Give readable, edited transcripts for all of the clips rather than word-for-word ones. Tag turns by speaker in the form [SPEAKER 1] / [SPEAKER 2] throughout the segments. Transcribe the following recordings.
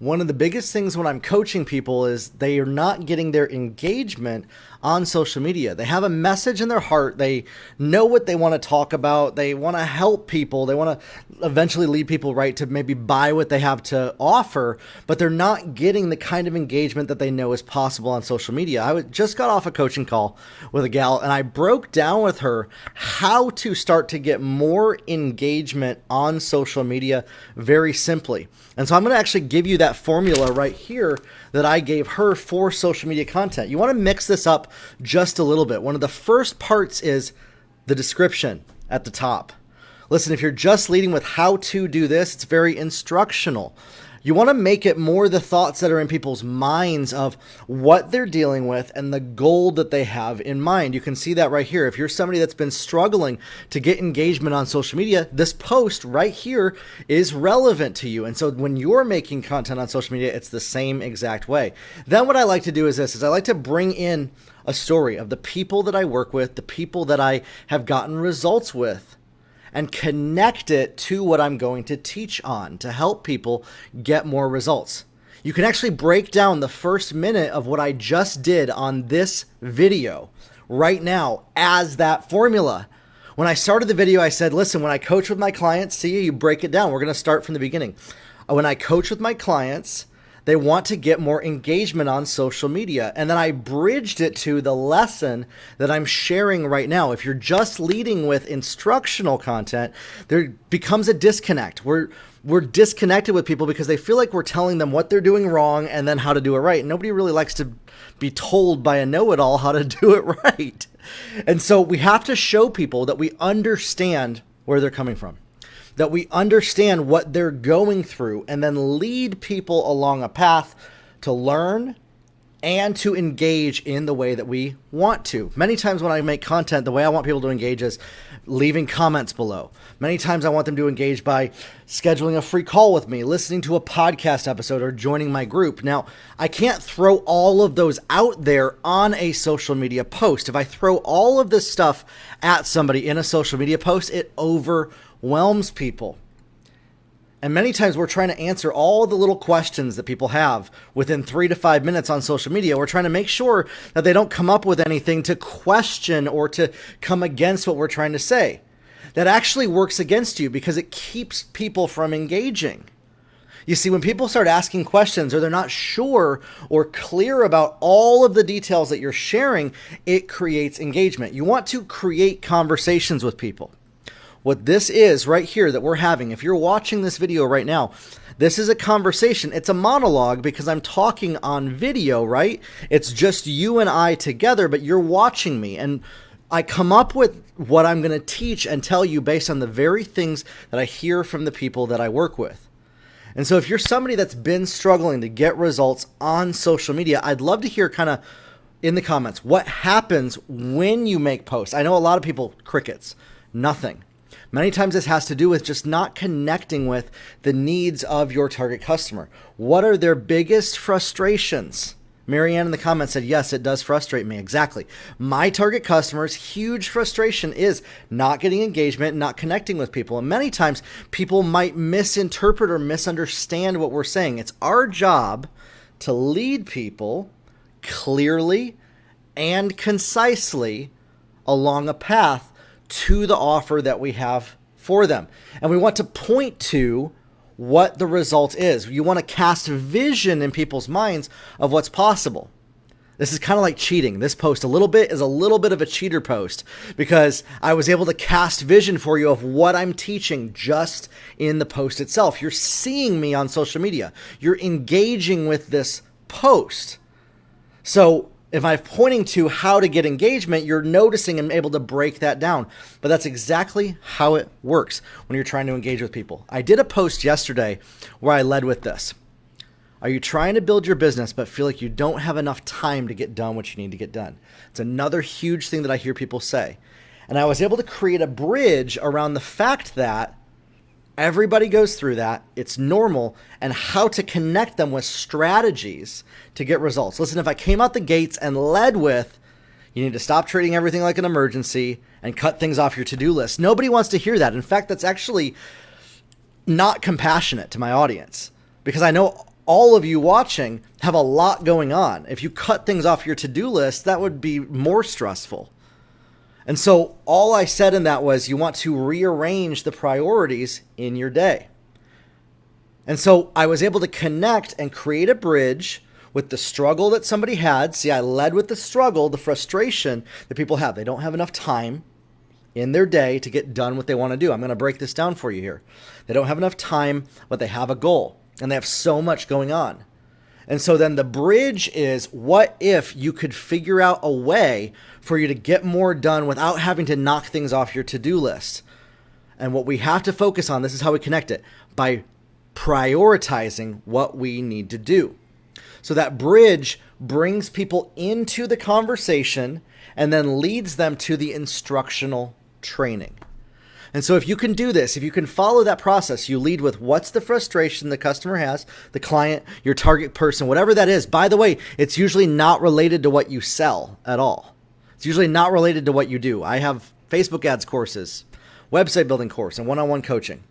[SPEAKER 1] One of the biggest things when I'm coaching people is they are not getting their engagement on social media. They have a message in their heart. They know what they want to talk about. They want to help people. They want to eventually lead people right to maybe buy what they have to offer, but they're not getting the kind of engagement that they know is possible on social media. Just got off a coaching call with a gal, and I broke down with her how to start to get more engagement on social media very simply. And so I'm going to actually give you that formula right here that I gave her for social media content. You want to mix this up just a little bit. One of the first parts is the description at the top. Listen, if you're just leading with how to do this, it's very instructional. You want to make it more the thoughts that are in people's minds of what they're dealing with and the goal that they have in mind. You can see that right here. If you're somebody that's been struggling to get engagement on social media, this post right here is relevant to you. And so when you're making content on social media, it's the same exact way. Then what I like to do is I like to bring in a story of the people that I work with, the people that I have gotten results with, and connect it to what I'm going to teach on to help people get more results. You can actually break down the first minute of what I just did on this video right now as that formula. When I started the video, I said, listen, when I coach with my clients, see, you break it down. We're going to start from the beginning. When I coach with my clients, they want to get more engagement on social media. And then I bridged it to the lesson that I'm sharing right now. If you're just leading with instructional content, there becomes a disconnect. We're disconnected with people because they feel like we're telling them what they're doing wrong and then how to do it right. Nobody really likes to be told by a know-it-all how to do it right. And so we have to show people that we understand where they're coming from, that we understand what they're going through, and then lead people along a path to learn and to engage in the way that we want to. Many times when I make content, the way I want people to engage is leaving comments below. Many times I want them to engage by scheduling a free call with me, listening to a podcast episode, or joining my group. Now, I can't throw all of those out there on a social media post. If I throw all of this stuff at somebody in a social media post, it overwhelms people. And many times we're trying to answer all the little questions that people have within 3 to 5 minutes on social media. We're trying to make sure that they don't come up with anything to question or to come against what we're trying to say. That actually works against you because it keeps people from engaging. You see, when people start asking questions or they're not sure or clear about all of the details that you're sharing, it creates engagement. You want to create conversations with people. What this is right here that we're having, if you're watching this video right now, this is a conversation. It's a monologue because I'm talking on video, right? It's just you and I together, but you're watching me. And I come up with what I'm going to teach and tell you based on the very things that I hear from the people that I work with. And so if you're somebody that's been struggling to get results on social media, I'd love to hear kind of in the comments, what happens when you make posts? I know a lot of people, crickets, nothing. Many times this has to do with just not connecting with the needs of your target customer. What are their biggest frustrations? Marianne in the comments said, yes, it does frustrate me. Exactly. My target customer's huge frustration is not getting engagement, not connecting with people. And many times people might misinterpret or misunderstand what we're saying. It's our job to lead people clearly and concisely along a path to the offer that we have for them. And we want to point to what the result is. You want to cast vision in people's minds of what's possible. This is kind of like cheating. This post is a little bit of a cheater post because I was able to cast vision for you of what I'm teaching just in the post itself. You're seeing me on social media. You're engaging with this post. So if I'm pointing to how to get engagement, you're noticing and able to break that down. But that's exactly how it works when you're trying to engage with people. I did a post yesterday where I led with this. Are you trying to build your business but feel like you don't have enough time to get done what you need to get done? It's another huge thing that I hear people say. And I was able to create a bridge around the fact that everybody goes through that. It's normal, and how to connect them with strategies to get results. Listen, if I came out the gates and led with, you need to stop treating everything like an emergency and cut things off your to-do list, nobody wants to hear that. In fact, that's actually not compassionate to my audience because I know all of you watching have a lot going on. If you cut things off your to-do list, that would be more stressful. And so all I said in that was you want to rearrange the priorities in your day. And so I was able to connect and create a bridge with the struggle that somebody had. See, I led with the struggle, the frustration that people have. They don't have enough time in their day to get done what they want to do. I'm going to break this down for you here. They don't have enough time, but they have a goal and they have so much going on. And so then the bridge is, what if you could figure out a way for you to get more done without having to knock things off your to-do list? And what we have to focus on, this is how we connect it, by prioritizing what we need to do. So that bridge brings people into the conversation and then leads them to the instructional training. And so if you can do this, if you can follow that process, you lead with what's the frustration the customer has, the client, your target person, whatever that is. By the way, it's usually not related to what you sell at all. It's usually not related to what you do. I have Facebook ads courses, website building course, and one-on-one coaching.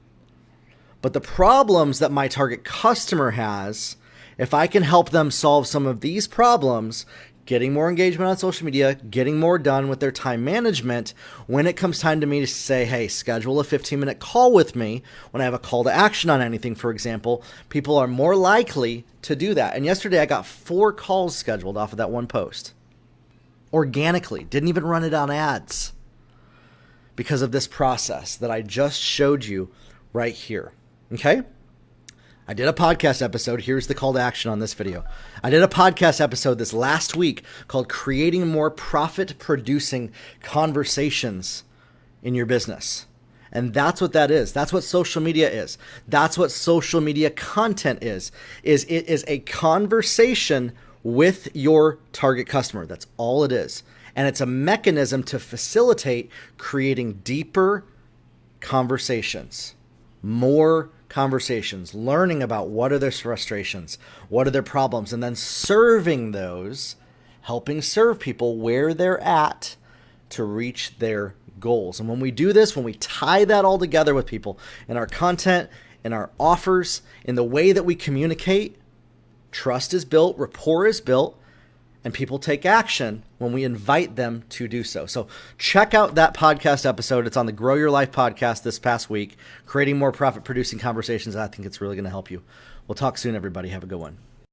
[SPEAKER 1] But the problems that my target customer has, if I can help them solve some of these problems, getting more engagement on social media, getting more done with their time management, when it comes time to me to say, hey, schedule a 15-minute call with me, when I have a call to action on anything, for example, people are more likely to do that. And yesterday I got 4 calls scheduled off of that one post. Organically, didn't even run it on ads because of this process that I just showed you right here. Okay? I did a podcast episode. Here's the call to action on this video. I did a podcast episode this last week called Creating More Profit-Producing Conversations in Your Business. And that's what that is. That's what social media is. That's what social media content is it is a conversation with your target customer. That's all it is. And it's a mechanism to facilitate creating deeper conversations, more conversations, learning about what are their frustrations, what are their problems, and then serving those, helping serve people where they're at to reach their goals. And when we do this, when we tie that all together with people in our content, in our offers, in the way that we communicate, trust is built, rapport is built, and people take action when we invite them to do so. So check out that podcast episode. It's on the Grow Your Life podcast this past week, creating more profit-producing conversations. I think it's really going to help you. We'll talk soon, everybody. Have a good one.